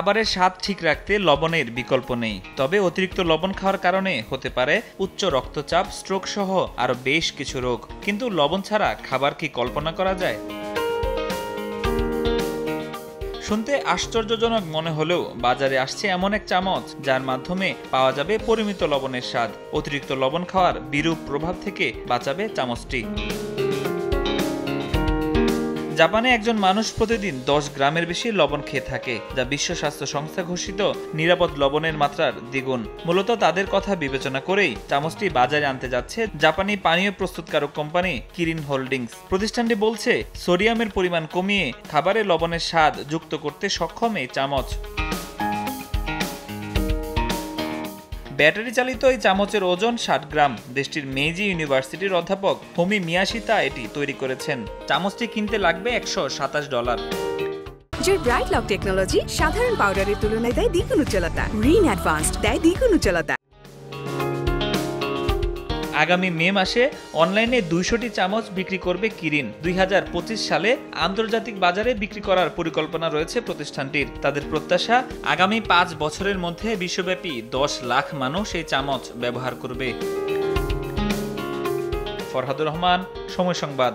খাবারের স্বাদ ঠিক রাখতে লবণের বিকল্প নেই, তবে অতিরিক্ত লবণ খাওয়ার কারণে হতে পারে উচ্চ রক্তচাপ, স্ট্রোক সহ আরও বেশ কিছু রোগ। কিন্তু লবণ ছাড়া খাবার কি কল্পনা করা যায়? শুনতে আশ্চর্যজনক মনে হলেও বাজারে আসছে এমন এক চামচ যার মাধ্যমে পাওয়া যাবে পরিমিত লবণের স্বাদ। অতিরিক্ত লবণ খাওয়ার বিরূপ প্রভাব থেকে বাঁচাবে চামচটি। জাপানে একজন মানুষ প্রতিদিন 10 গ্রামের বেশি লবণ খেয়ে থাকে, যা বিশ্ব স্বাস্থ্য সংস্থা ঘোষিত নিরাপদ লবণের মাত্রার দ্বিগুণ। মূলত তাদের কথা বিবেচনা করেই চামচটি বাজারে আনতে যাচ্ছে জাপানি পানীয় প্রস্তুতকারক কোম্পানি কিরিন হোল্ডিংস। প্রতিষ্ঠানটি বলছে, সোডিয়ামের পরিমাণ কমিয়ে খাবারে লবণের স্বাদ যুক্ত করতে সক্ষম এই চামচ। ব্যাটারি চালিত এই চামচের ওজন 60 গ্রাম। দেশটির মেইজি ইউনিভার্সিটির অধ্যাপক হোমি মিয়াশিতা এটি তৈরি করেছেন। চামচটি কিনতে লাগবে $127। ব্রাইট লক টেকনোলজি সাধারণ পাউডারের তুলনায় দেয় দ্বিগুণ উজ্জ্বলতা। রিন অ্যাডভান্সড দেয় দ্বিগুণ উজ্জ্বলতা। আগামী মে মাসে অনলাইনে 200টি চামচ বিক্রি করবে কিরিন। 2025 সালে আন্তর্জাতিক বাজারে বিক্রি করার পরিকল্পনা রয়েছে প্রতিষ্ঠানটির। তাদের প্রত্যাশা, আগামী 5 বছরের মধ্যে বিশ্বব্যাপী 10 লাখ মানুষ এই চামচ ব্যবহার করবে। ফরহাদুর রহমান, সময় সংবাদ।